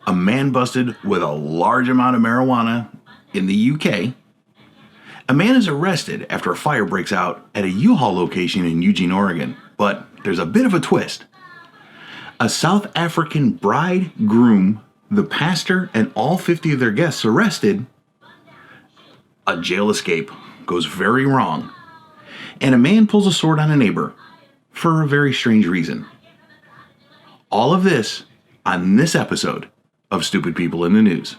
A man busted with a large amount of marijuana in the UK. A man is arrested after a fire breaks out at a U-Haul location in Eugene, Oregon. But there's a bit of a twist. A South African bride, groom, the pastor, and all 50 of their guests arrested. A jail escape goes very wrong. And a man pulls a sword on a neighbor for a very strange reason. All of this on this episode of Stupid People in the News.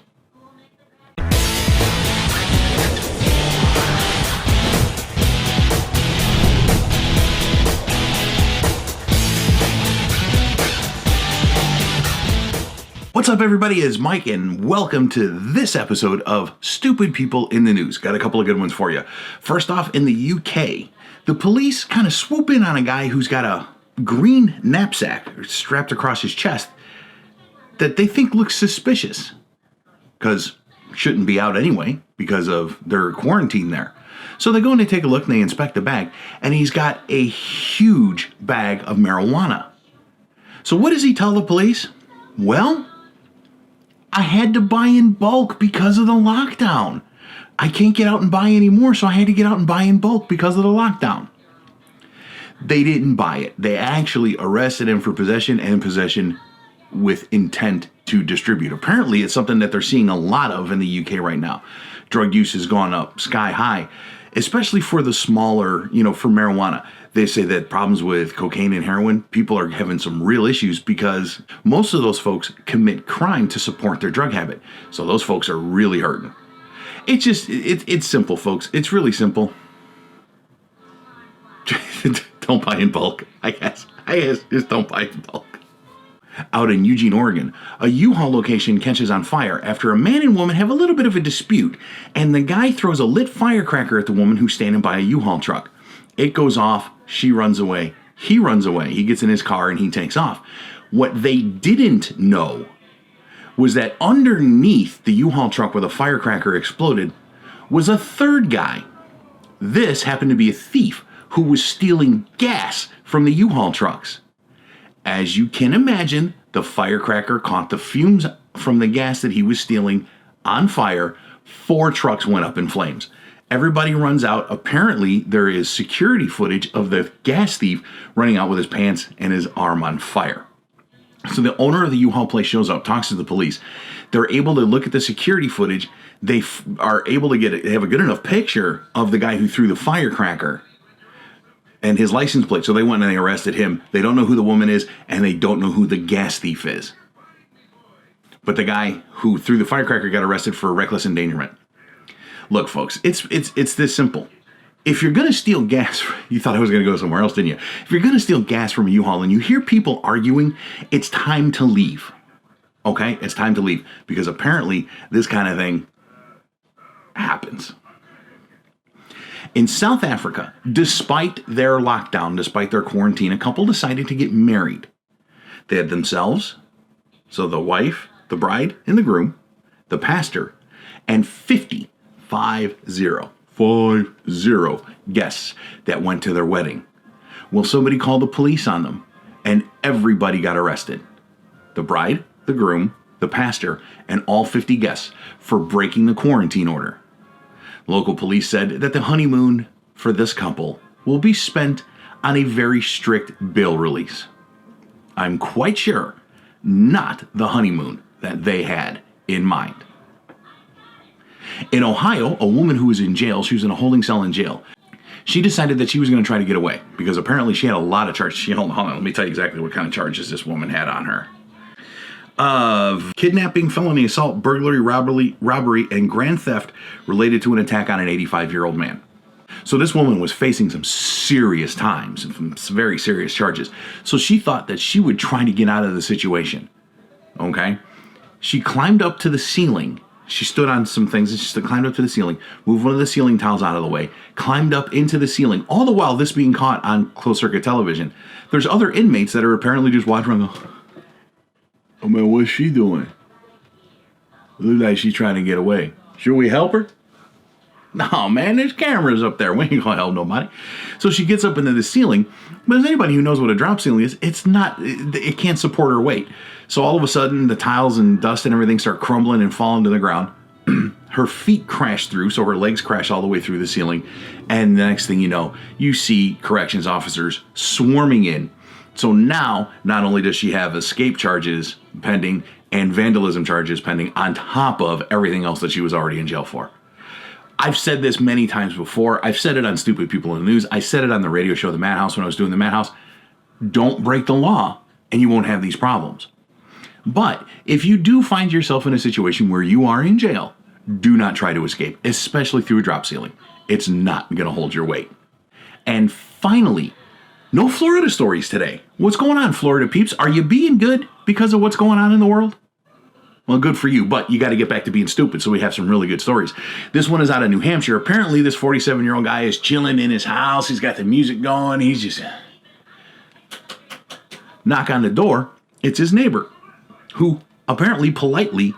What's up, everybody? It's Mike, and welcome to this episode of Stupid People in the News. Got a couple of good ones for you. First off, in the UK, the police kind of swoop in on a guy who's got a green knapsack strapped across his chest that they think looks suspicious, because shouldn't be out anyway because of their quarantine there. So they go and they take a look and they inspect the bag, and he's got a huge bag of marijuana. So what does he tell the police? Well, I had to buy in bulk because of the lockdown. I can't get out and buy anymore, so I had to get out and buy in bulk because of the lockdown. They didn't buy it. They actually arrested him for possession and possession with intent to distribute. Apparently, it's something that they're seeing a lot of in the UK right now. Drug use has gone up sky high, especially for the smaller, for marijuana. They say that problems with cocaine and heroin, people are having some real issues because most of those folks commit crime to support their drug habit. So those folks are really hurting. It's simple, folks. It's really simple. Don't buy in bulk, I guess. Just don't buy in bulk. Out in Eugene, Oregon, a U-Haul location catches on fire after a man and woman have a little bit of a dispute, and the guy throws a lit firecracker at the woman who's standing by a U-Haul truck. It goes off, she runs away, he runs away, he gets in his car and he takes off. What they didn't know was that underneath the U-Haul truck where the firecracker exploded was a third guy. This happened to be a thief who was stealing gas from the U-Haul trucks. As you can imagine, the firecracker caught the fumes from the gas that he was stealing on fire. 4 trucks went up in flames. Everybody runs out. Apparently, there is security footage of the gas thief running out with his pants and his arm on fire. So the owner of the U-Haul place shows up, talks to the police. They're able to look at the security footage. They are able to have a good enough picture of the guy who threw the firecracker and his license plate. So they went and they arrested him. They don't know who the woman is, and they don't know who the gas thief is. But the guy who threw the firecracker got arrested for reckless endangerment. Look, folks, it's this simple. If you're going to steal gas, you thought I was going to go somewhere else, didn't you? If you're going to steal gas from a U-Haul and you hear people arguing, it's time to leave. Okay? It's time to leave, because apparently this kind of thing happens. In South Africa, despite their lockdown, despite their quarantine, a couple decided to get married. They had themselves, so the wife, the bride, and the groom, the pastor, and 50 guests that went to their wedding. Well, somebody called the police on them, and everybody got arrested. The bride, the groom, the pastor, and all 50 guests for breaking the quarantine order. Local police said that the honeymoon for this couple will be spent on a very strict bail release. I'm quite sure not the honeymoon that they had in mind. In Ohio, a woman who was in jail, she was in a holding cell in jail, she decided that she was going to try to get away because apparently she had a lot of charges. Hold on, let me tell you exactly what kind of charges this woman had on her. Of kidnapping, felony assault, burglary, robbery, and grand theft related to an attack on an 85-year-old man. So this woman was facing some serious times and some very serious charges. So she thought that she would try to get out of the situation. Okay? She climbed up to the ceiling. She stood on some things and she climbed up to the ceiling, moved one of the ceiling tiles out of the way, climbed up into the ceiling, all the while this being caught on closed-circuit television. There's other inmates that are apparently just watching and go, "Oh man, what's she doing? Looks like she's trying to get away. Should we help her?" No, man, there's cameras up there. We ain't gonna help nobody. So she gets up into the ceiling, but as anybody who knows what a drop ceiling is, it can't support her weight. So all of a sudden, the tiles and dust and everything start crumbling and falling to the ground. Her feet crash through, so her legs crash all the way through the ceiling. And the next thing you know, you see corrections officers swarming in. So now, not only does she have escape charges pending and vandalism charges pending on top of everything else that she was already in jail for. I've said this many times before. I've said it on Stupid People in the News. I said it on the radio show, The Madhouse, when I was doing The Madhouse. Don't break the law, and you won't have these problems. But if you do find yourself in a situation where you are in jail, do not try to escape, especially through a drop ceiling. It's not going to hold your weight. And finally, no Florida stories today. What's going on, Florida peeps? Are you being good because of what's going on in the world? Well, good for you, but you got to get back to being stupid, so we have some really good stories. This one is out of New Hampshire. Apparently, this 47-year-old guy is chilling in his house. He's got the music going. He's just... Knock on the door. It's his neighbor, who apparently politely,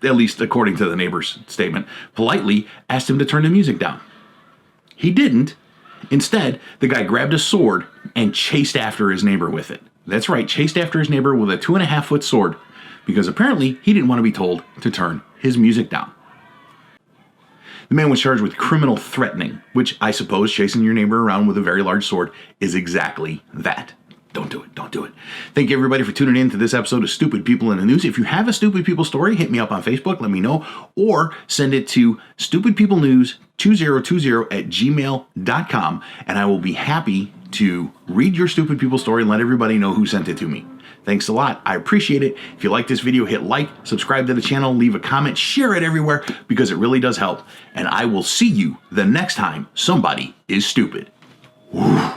at least according to the neighbor's statement, politely asked him to turn the music down. He didn't. Instead, the guy grabbed a sword and chased after his neighbor with it. That's right, chased after his neighbor with a 2.5-foot sword, because apparently he didn't want to be told to turn his music down. The man was charged with criminal threatening, which I suppose chasing your neighbor around with a very large sword is exactly that. Don't do it. Don't do it. Thank you, everybody, for tuning in to this episode of Stupid People in the News. If you have a Stupid People story, hit me up on Facebook. Let me know. Or send it to stupidpeoplenews2020@gmail.com, and I will be happy to read your Stupid People story and let everybody know who sent it to me. Thanks a lot. I appreciate it. If you like this video, hit like, subscribe to the channel, leave a comment, share it everywhere, because it really does help. And I will see you the next time somebody is stupid. Woo.